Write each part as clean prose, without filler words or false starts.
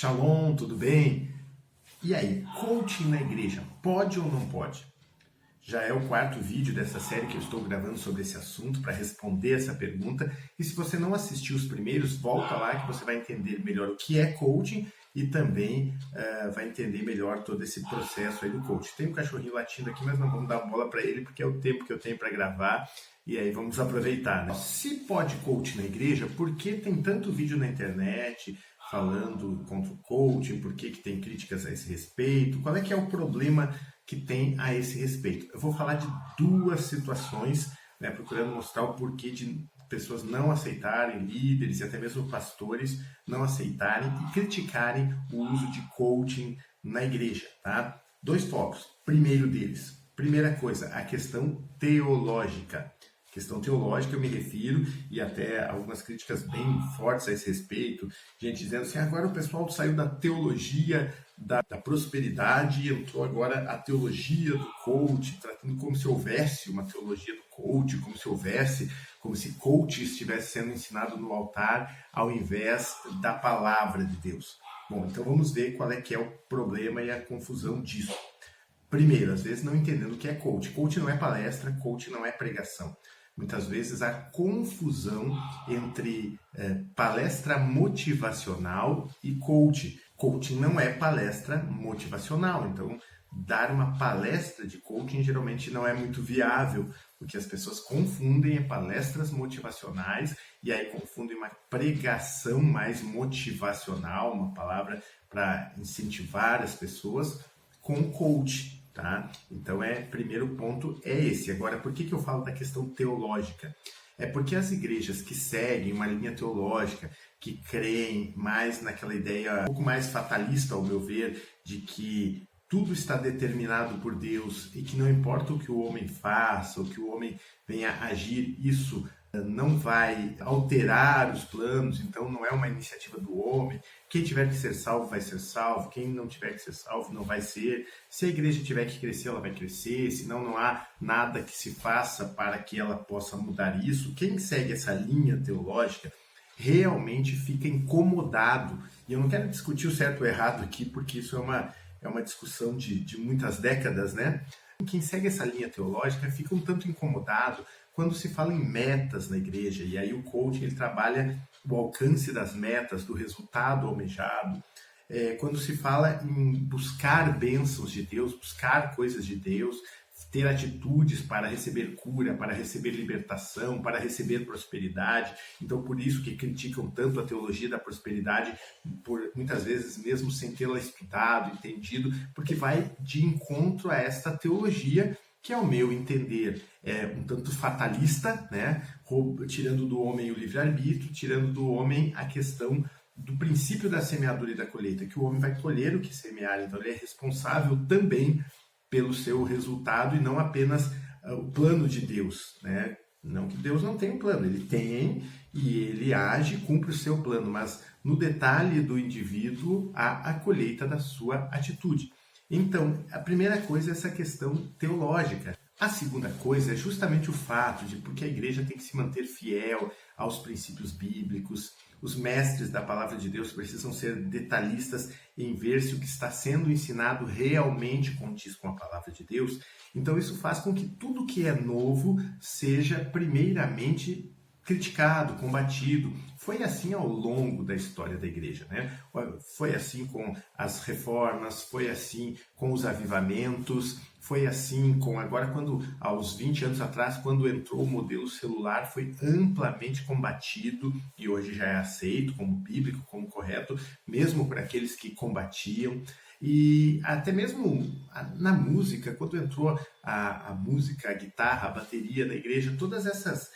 Shalom, tudo bem? E aí, coaching na igreja, pode ou não pode? Já é o quarto vídeo dessa série que eu estou gravando sobre esse assunto para responder essa pergunta. E se você não assistiu os primeiros, volta lá que você vai entender melhor o que é coaching e também vai entender melhor todo esse processo aí do coaching. Tem um cachorrinho latindo aqui, mas não vamos dar bola para ele porque é o tempo que eu tenho para gravar. E aí vamos aproveitar, né? Se pode coaching na igreja, por que tem tanto vídeo na internet falando contra o coaching? Por que tem críticas a esse respeito? Qual é que é o problema que tem a esse respeito? Eu vou falar de duas situações, né, procurando mostrar o porquê de pessoas não aceitarem, líderes e até mesmo pastores não aceitarem e criticarem o uso de coaching na igreja, tá? Dois focos. Primeiro deles, primeira coisa, a questão teológica. Questão teológica eu me refiro, e até algumas críticas bem fortes a esse respeito, gente dizendo assim, agora o pessoal saiu da teologia da prosperidade e entrou agora a teologia do coach, tratando como se houvesse uma teologia do coach, como se coach estivesse sendo ensinado no altar ao invés da palavra de Deus. Bom, então vamos ver qual é que é o problema e a confusão disso. Primeiro, às vezes não entendendo o que é coach. Coach não é palestra, coach não é pregação. Muitas vezes há confusão entre palestra motivacional e coaching. Coaching não é palestra motivacional, então dar uma palestra de coaching geralmente não é muito viável, porque as pessoas confundem palestras motivacionais e aí confundem uma pregação mais motivacional, uma palavra para incentivar as pessoas, com coaching. Tá? Então, primeiro ponto é esse. Agora, por que eu falo da questão teológica? É porque as igrejas que seguem uma linha teológica, que creem mais naquela ideia um pouco mais fatalista, ao meu ver, de que tudo está determinado por Deus e que não importa o que o homem faça, o que o homem venha agir, isso não vai alterar os planos, então não é uma iniciativa do homem. Quem tiver que ser salvo vai ser salvo, quem não tiver que ser salvo não vai ser. Se a igreja tiver que crescer, ela vai crescer, senão não há nada que se faça para que ela possa mudar isso. Quem segue essa linha teológica realmente fica incomodado. E eu não quero discutir o certo ou errado aqui, porque isso é uma discussão de muitas décadas, né? Quem segue essa linha teológica fica um tanto incomodado quando se fala em metas na igreja, e aí o coaching ele trabalha o alcance das metas, do resultado almejado. Quando se fala em buscar bênçãos de Deus, buscar coisas de Deus, ter atitudes para receber cura, para receber libertação, para receber prosperidade. Então, por isso que criticam tanto a teologia da prosperidade, por muitas vezes mesmo sem tê-la estudado, entendido, porque vai de encontro a esta teologia que, ao meu entender, é um tanto fatalista, né? Tirando do homem o livre-arbítrio, tirando do homem a questão do princípio da semeadura e da colheita, que o homem vai colher o que semear, então ele é responsável também pelo seu resultado e não apenas o plano de Deus, né? Não que Deus não tenha um plano, ele tem e ele age, cumpre o seu plano, mas no detalhe do indivíduo há a colheita da sua atitude. Então, a primeira coisa é essa questão teológica. A segunda coisa é justamente o fato de porque a igreja tem que se manter fiel aos princípios bíblicos. Os mestres da palavra de Deus precisam ser detalhistas em ver se o que está sendo ensinado realmente condiz com a palavra de Deus. Então isso faz com que tudo que é novo seja primeiramente criticado, combatido. Foi assim ao longo da história da igreja, né? Foi assim com as reformas, foi assim com os avivamentos, foi assim com agora quando aos 20 anos atrás, quando entrou o modelo celular, foi amplamente combatido e hoje já é aceito como bíblico, como correto, mesmo por aqueles que combatiam. E até mesmo na música, quando entrou a música, a guitarra, a bateria da igreja, todas essas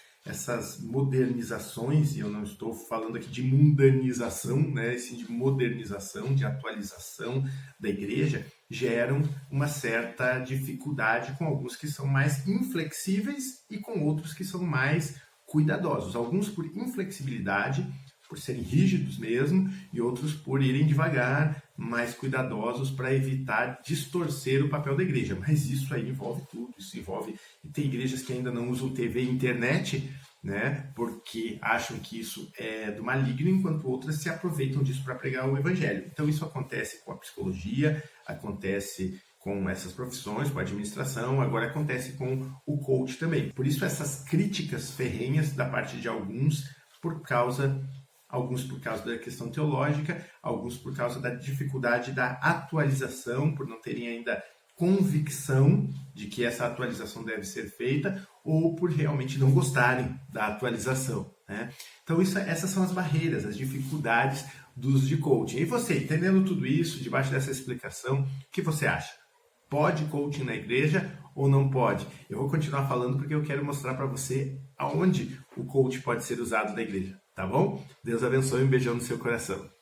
modernizações, e eu não estou falando aqui de mundanização, né, sim de modernização, de atualização da igreja, geram uma certa dificuldade com alguns que são mais inflexíveis e com outros que são mais cuidadosos. Alguns por inflexibilidade, por serem rígidos mesmo, e outros por irem devagar, mais cuidadosos para evitar distorcer o papel da igreja. Mas isso aí envolve tudo, isso envolve... E tem igrejas que ainda não usam TV e internet, né? Porque acham que isso é do maligno, enquanto outras se aproveitam disso para pregar o evangelho. Então isso acontece com a psicologia, acontece com essas profissões, com a administração, agora acontece com o coach também. Por isso essas críticas ferrenhas da parte de alguns por causa da questão teológica, alguns por causa da dificuldade da atualização, por não terem ainda convicção de que essa atualização deve ser feita, ou por realmente não gostarem da atualização, né? Então essas são as barreiras, as dificuldades dos de coaching. E você, entendendo tudo isso, debaixo dessa explicação, o que você acha? Pode coaching na igreja ou não pode? Eu vou continuar falando porque eu quero mostrar para você aonde o coaching pode ser usado na igreja, tá bom? Deus abençoe, um beijão no seu coração.